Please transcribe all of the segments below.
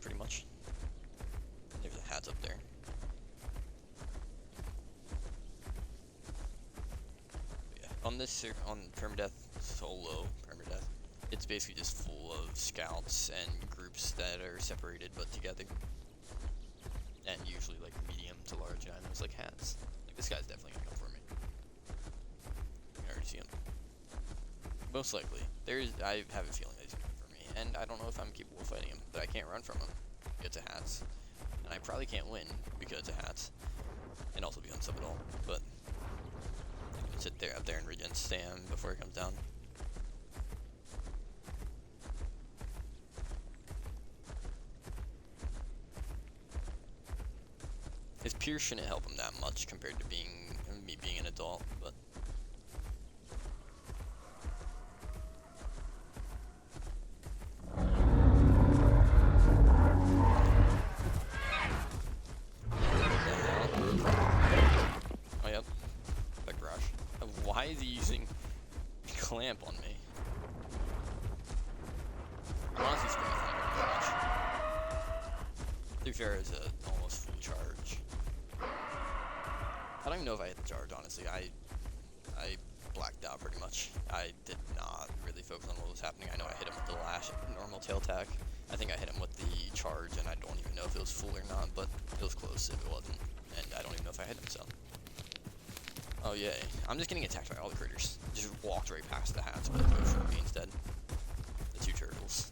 pretty much. There's a hat up there. But yeah, on this on permadeath solo permadeath, it's basically just full of scouts and groups that are separated but together, and usually like medium to large dinos like hats. Like this guy's definitely gonna come for me. I can already see him. Most likely. I have a feeling that he's coming for me, and I don't know if I'm capable of fighting him, but I can't run from him because of hats, and I probably can't win because of hats, and also because of it all. But I'm gonna sit there up there and regen stam before it comes down. His Pierce shouldn't help him that much compared to me being an adult, but. Why is he using clamp on me? I'm honestly scared of him very much. To be fair, it's a almost full charge. I don't even know if I hit the charge, honestly. I blacked out pretty much. I did not really focus on what was happening. I know I hit him with the lash normal tail attack. I think I hit him with the charge, and I don't even know if it was full or not, but it was close if it wasn't. And I don't even know if I hit him, so. Oh yay. I'm just getting attacked by all the critters. Just walked right past the hats, but go for me instead. The two turtles.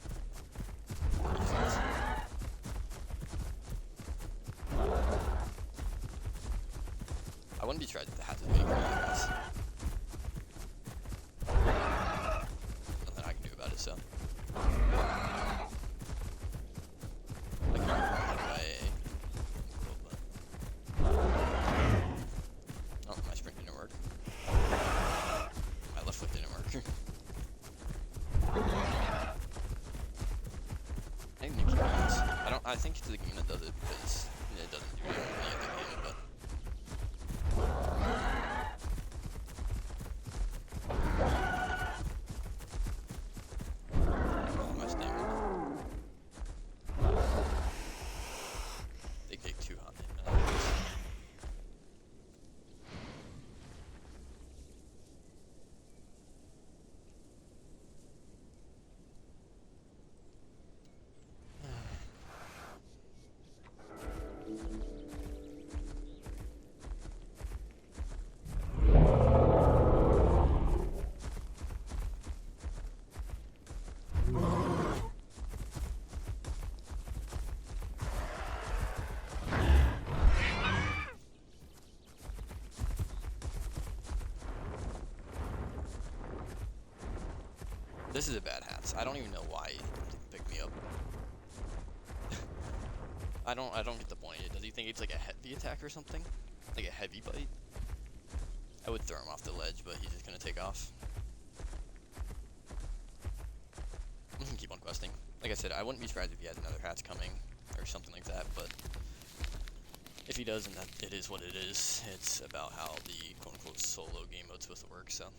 I wouldn't be surprised if the hats is waiting for me, guys. Nothing I can do about it, so. I can't run away. Oh, my sprint didn't work. My left foot didn't work. I think Nuki does. I think it's the game that does it because it doesn't do it in any other game, but. Oh, my stamina. They get too hot. This is a bad hat. I don't even know why he didn't pick me up. I don't get the point. Does he think it's like a heavy attack or something? Like a heavy bite? I would throw him off the ledge, but he's just gonna take off. I'm gonna keep on questing. Like I said, I wouldn't be surprised if he has another hats coming or something like that, but if he does, then it is what it is. It's about how the quote-unquote solo game mode's supposed to work, so.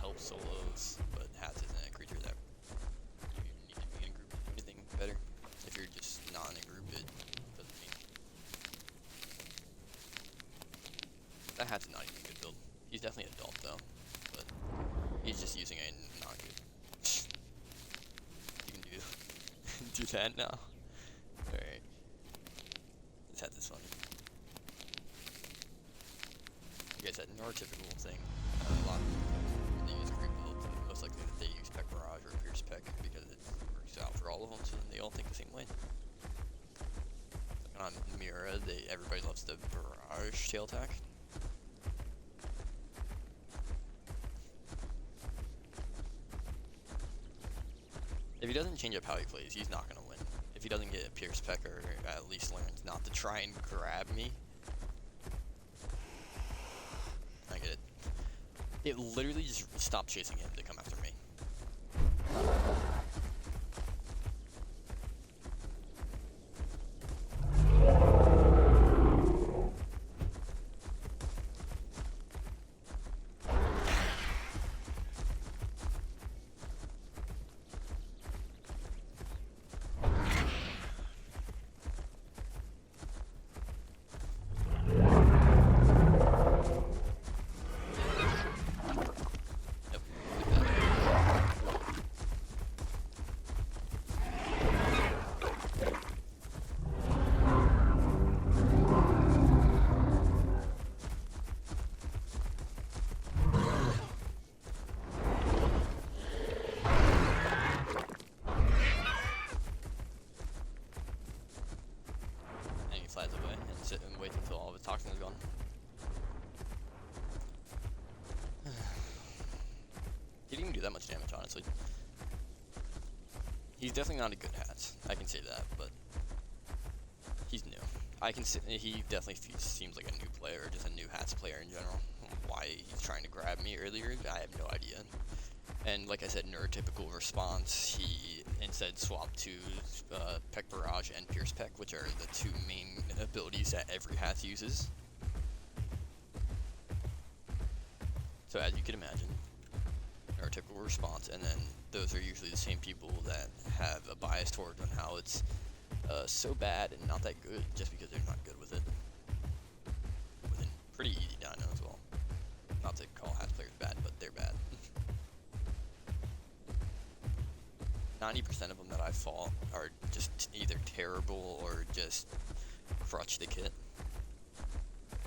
Help solos, but hats isn't a creature that you need to be in a group to do anything better. If you're just not in a group, it doesn't mean. That hat's not even a good build. He's definitely adult though, but he's just using a not good. You can do that now. Alright. This hat is funny. Like I said, neurotypical thing. A lot of they use creep builds, most likely that they use Peck Barrage or Pierce Peck because it works out for all of them, so then they all think the same way. Like on Mira, everybody loves the Barrage tail attack. If he doesn't change up how he plays, he's not gonna win. If he doesn't get a Pierce Peck or at least learns not to try and grab me. I get it. It literally just stopped chasing him to come after me. honestly. He's definitely not a good hat, I can say that, but he's new. I can say he definitely seems like a new player, or just a new hats player in general. Why he's trying to grab me earlier, I have no idea. And like I said, neurotypical response, he instead swapped to Peck Barrage and Pierce Peck, which are the two main abilities that every hat uses. So as you can imagine, neurotypical response, and then those are usually the same people that have a bias towards on how it's so bad and not that good just because they're not good with it. With a pretty easy dyno as well. Not to call hats players bad, but they're bad. 90% of them that I fought are just either terrible or just crutch the kit,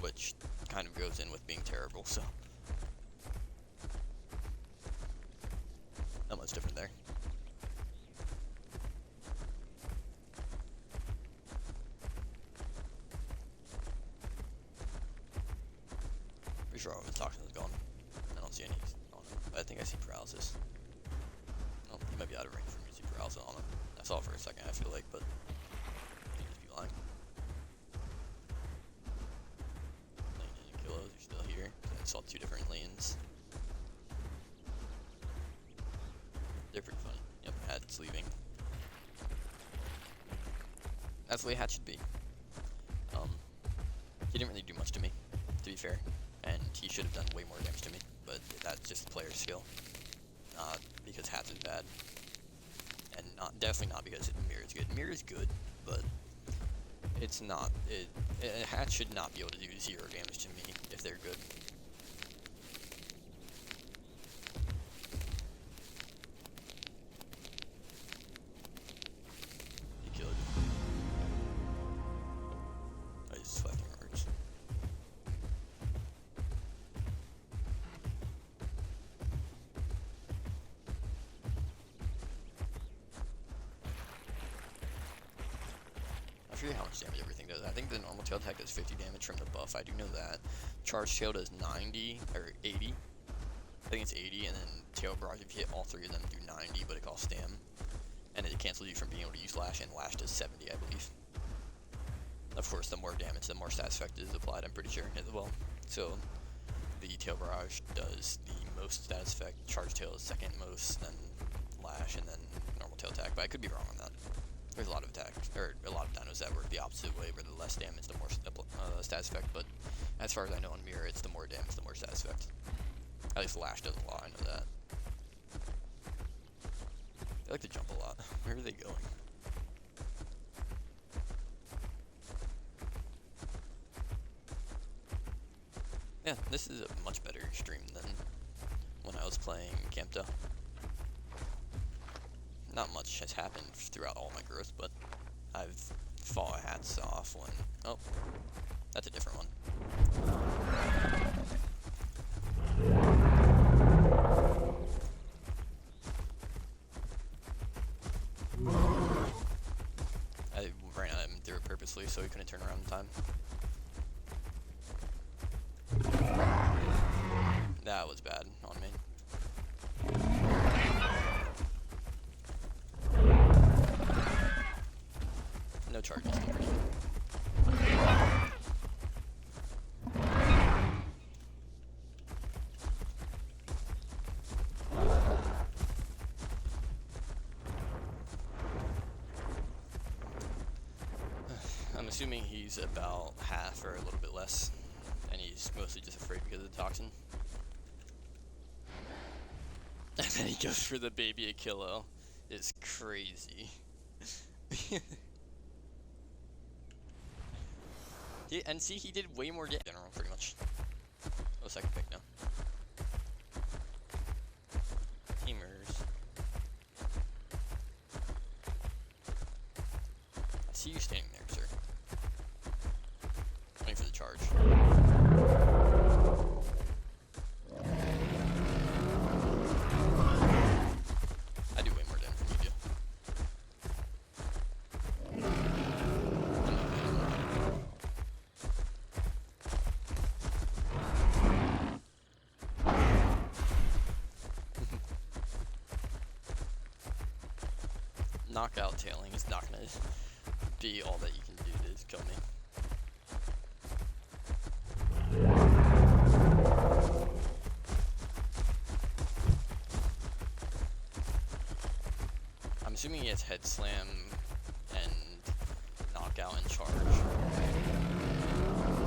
which kind of goes in with being terrible, so not much different there. Pretty sure all of his toxin is gone. I don't see any on him, but I think I see paralysis. Oh, he might be out of range for me to see paralysis on him. I saw it for a second, I feel like, but he just be lying. Lane and kilos are still here. I saw two different lanes. They're pretty funny. Yep, hat's leaving. That's the way hat should be. He didn't really do much to me, to be fair, and he should have done way more damage to me, but that's just player skill. Not because hats is bad, and definitely not because mirror is good. Mirror is good, but it's not. A hat should not be able to do 0 damage to me if they're good. I forget how much damage everything does. I think the normal tail attack does 50 damage from the buff. I do know that. Charge tail does 90 or 80. I think it's 80, and then tail barrage, if you hit all 3 of them, do 90, but it costs stam. And it cancels you from being able to use lash, and lash does 70, I believe. Of course, the more damage, the more stats effect is applied, I'm pretty sure, as well. So, the tail barrage does the most stats effect, charge tail is second most, then lash, and then normal tail attack, but I could be wrong on that. There's a lot of attacks, or a lot of dinos that work the opposite way, where the less damage, the more stats effect, but as far as I know on Mirror, it's the more damage, the more stats effect. At least Lash does a lot, I know that. They like to jump a lot. Where are they going? Yeah, this is a much better stream than when I was playing Campto. Not much has happened throughout all my growth, but I've fought hats off when... Oh, that's a different one. I ran at him through it purposely so he couldn't turn around in time. That was bad on me. No charges, still pretty good. I'm assuming he's about half or a little bit less, and he's mostly just afraid because of the toxin. And then he goes for the baby a kilo. It's crazy. And see, he did way more damage in general, pretty much. Oh, second pick now. Teamers. I see you standing there, sir. Waiting for the charge. I do way more damage than you do. knockout tailing is not gonna be all that you can do to kill me. I'm assuming he has head slam and knockout and charge.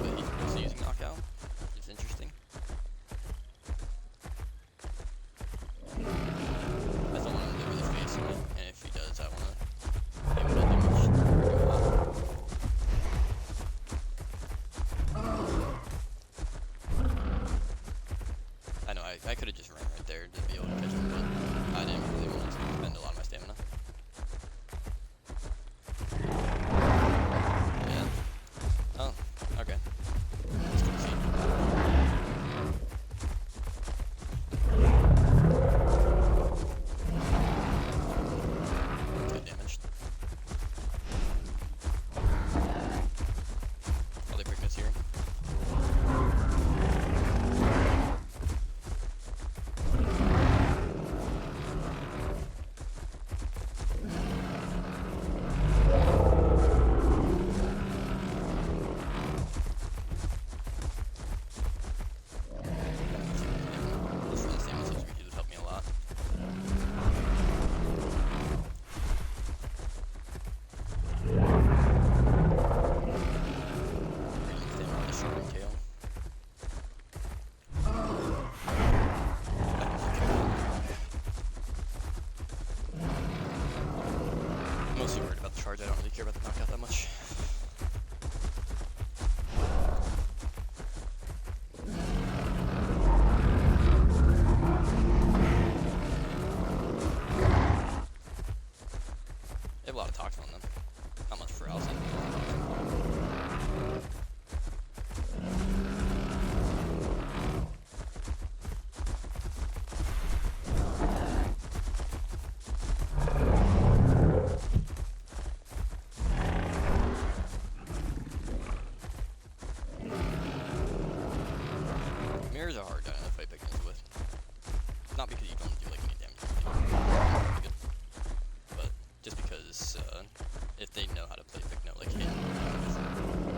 But he's also using knockout. It's interesting. I don't want him to really face me, and if he does, I want to give him that damage. I know, I could have just ran right there to be able to catch him, but I didn't really want to spend a lot of my stamina. Yeah. Oh, okay. Let's go see. Good damage. Oh, they bring us here. Mostly worried about the charge. I don't really care about the knockout that much. They have a lot of toxin on them. Not much for Alcine. Mirrors are hard to fight pickings with. Not because you don't do like any damage, but just because if they know how to play pick note, like hit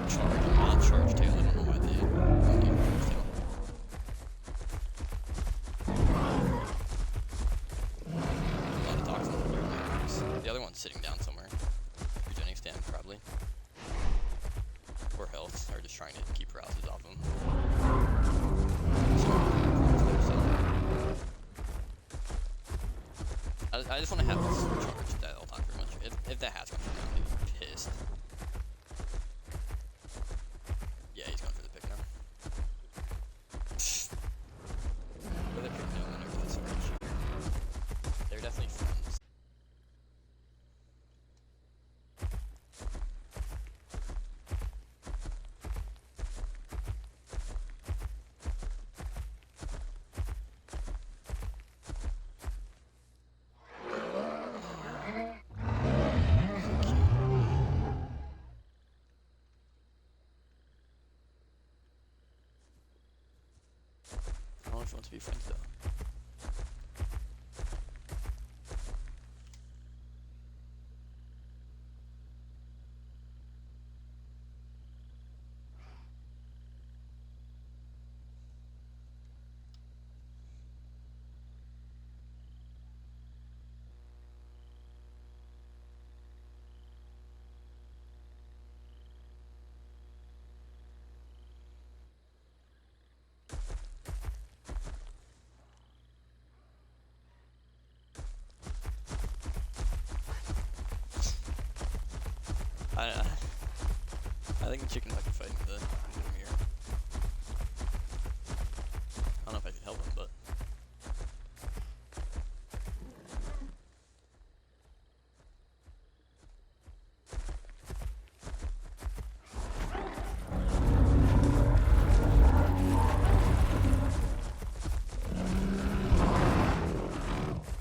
charge and not charge tail, I don't know why they don't do charge tail. A lot of toxins in there. The other one's sitting down somewhere, regenerating stamina probably, or health, or just trying to keep paralysis off them. I just want to have this charged at all times, pretty much. If that has comes around, I'd be pissed. Yeah, he's going for the pick now. But they're pick no whenever that's a range shooter. They're definitely friends. I don't know if you want to be friends though. I think the chicken might be fighting the mirror. I don't know if I can help him, but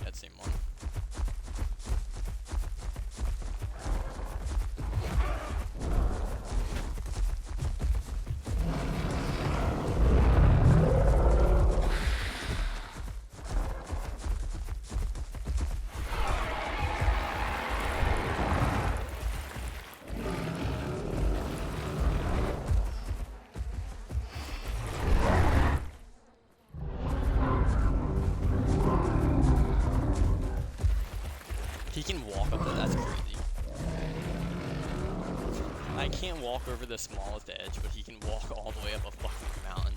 that same one. walk up there? That's crazy. I can't walk over the smallest edge, but he can walk all the way up a fucking mountain.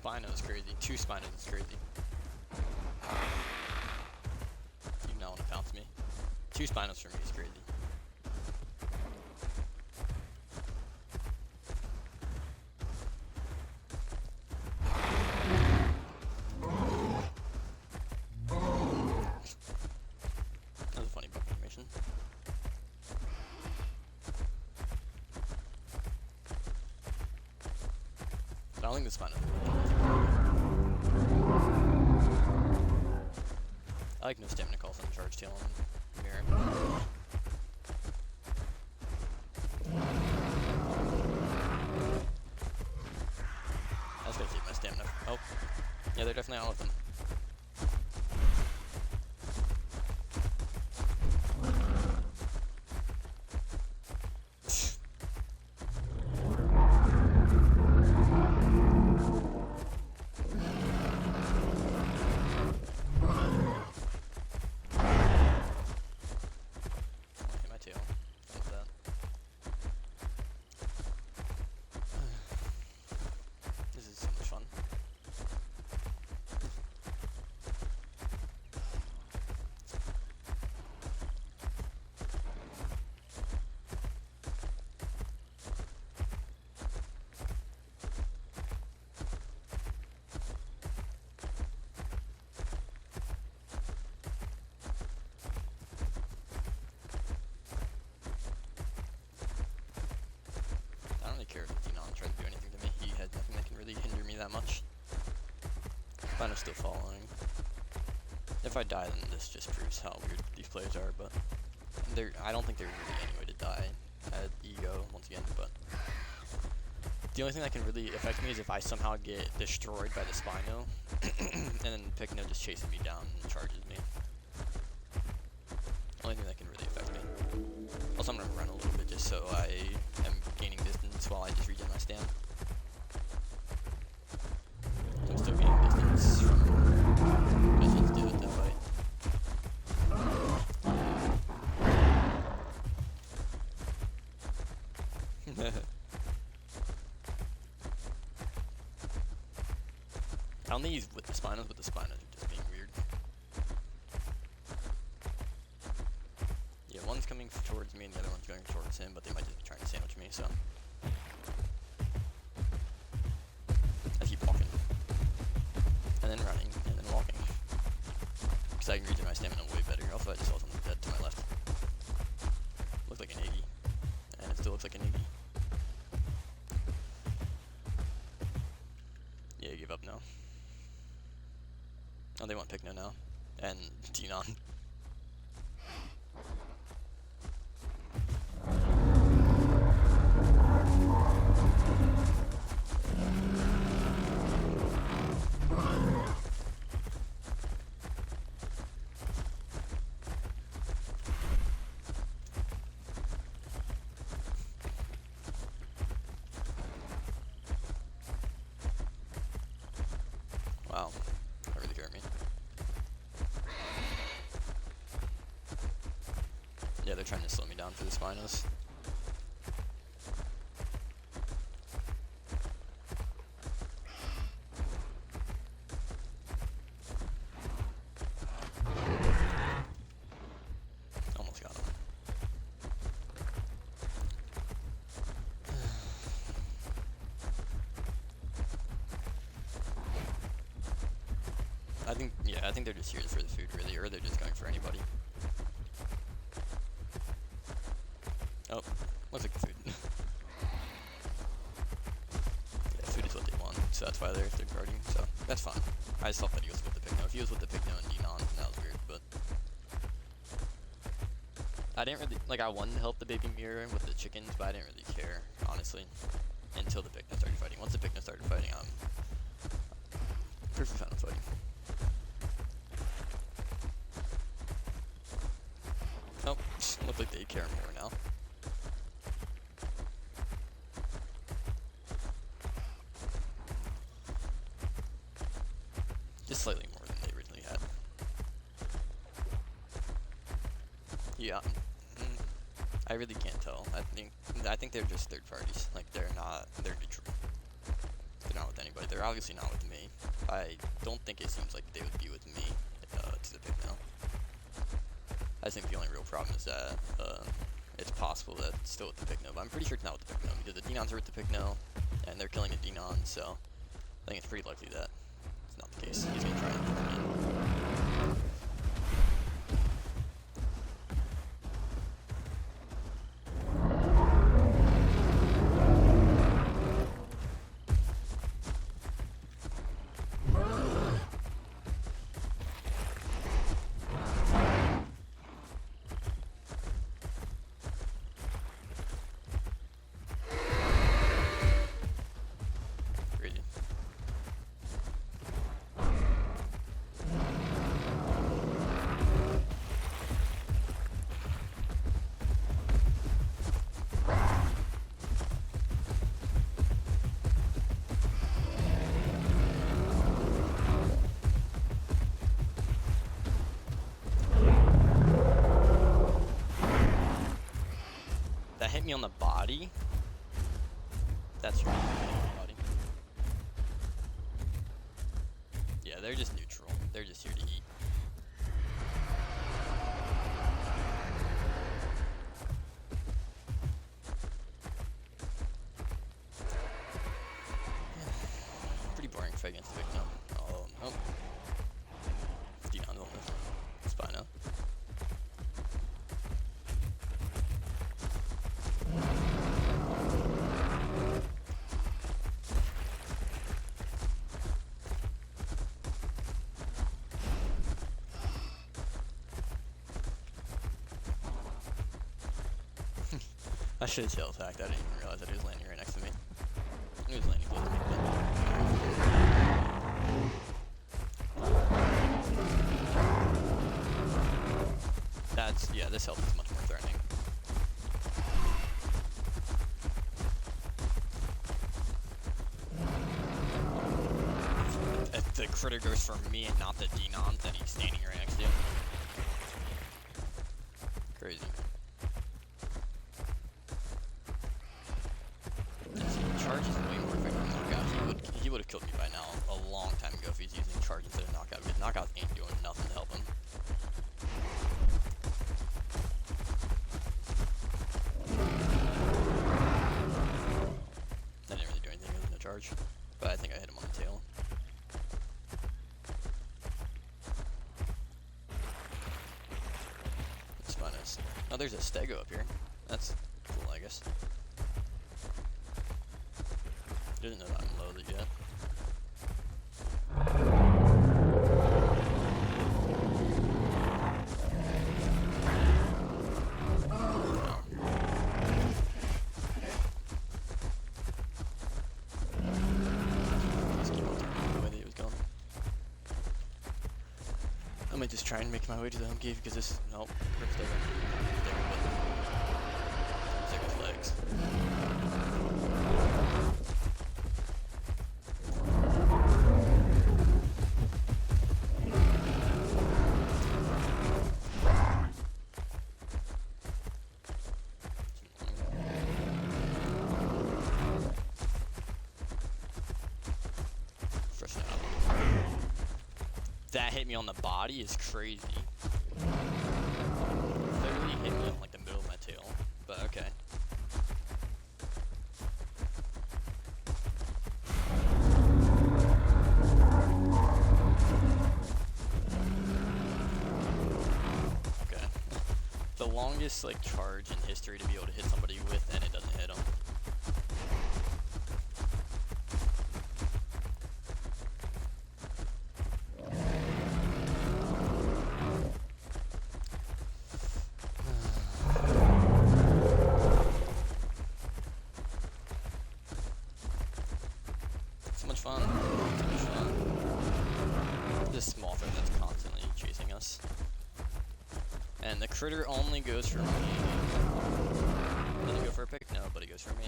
Spino is crazy. 2 Spinos is crazy. You not want to pounce me. 2 Spinos for me is crazy. That was a funny bug animation. I don't think the Spino. I like no stamina calls on Charge Tail and Mirror. I just gotta save my stamina. Oh, yeah, they're definitely all of them. That much. Spino's still following. If I die, then this just proves how weird these players are, but I don't think there's really any way to die at ego once again, but the only thing that can really affect me is if I somehow get destroyed by the Spino and then Picno just chases me down and charges me. Only thing that can really affect me. Also, I'm gonna run a little bit just so I am gaining distance while I just regen my stamina. I'm still getting distance from missions to the fight. I don't think he's with the Spinos, but the Spinos are just being weird. Yeah, one's coming towards me and the other one's going towards him, but they might just be trying to sandwich me, so. I keep walking. And then running, and then walking. Because I can regen my stamina way better. Also, I just saw something dead to my left. Looked like an 80. And it still looks like an 80. Yeah, I give up now. Oh, they want Picno now. And Denon. Wow, that really hurt me. Yeah, they're trying to slow me down for the Spinos. Almost got him. I think they're just here for the food, really, or they're just going for anybody. Oh, looks like the food. Yeah, food is what they want, so that's why they're third party, so that's fine. I just thought that he was with the Picno. If he was with the Picno and Denon, that was weird, but I didn't really, like, I wanted to help the baby mirror with the chickens, but I didn't really care, honestly, until the Picno started fighting. Once the Picno started fighting, I'm perfectly fine with fighting. Oh, look like they care more now. Just slightly more than they originally had. Yeah, I really can't tell. I think they're just third parties. Like they're neutral. They're not with anybody. They're obviously not with me. I don't think it seems like they would be with me to the pick now. I think the only real problem is that it's possible that it's still with the Picno, but I'm pretty sure it's not with the Picno because the Denons are with the Picno, and they're killing a Denon, so I think it's pretty likely that it's not the case. He's gonna try and pull me in. That hit me on the body. That's really hitting me on the body. Yeah, they're just neutral. They're just here to eat. Pretty boring fight against the Picno. Oh, nope. Denon's on this Spino. I should have tail attacked. I didn't even realize that he was landing right next to me. He was landing close to me, but yeah, this health is much more threatening. If the critter goes for me and not the Denon, then he's standing right next to you. Crazy. Charge is way more effective than knockout. He would have killed me by now a long time ago if he's using charge instead of knockout, because knockout ain't doing nothing to help him. I didn't really do anything with no charge, but I think I hit him on the tail. It's fun as. Oh, there's a stego up here. That's cool, I guess. Didn't know that I'm loaded yet. I might just try and make my way to the home cave because this. Nope. Rips there. There with legs. Fresh out. That hit me on the body is crazy. Literally hit me on like the middle of my tail, but okay. Okay. The longest like charge in history to be able to hit somebody with and it doesn't hit them. So much fun. So much fun. This small thing that's constantly chasing us. And the critter only goes for me. Doesn't go for a pick? No, but it goes for me.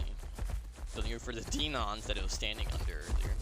Doesn't go for the Denons that it was standing under earlier.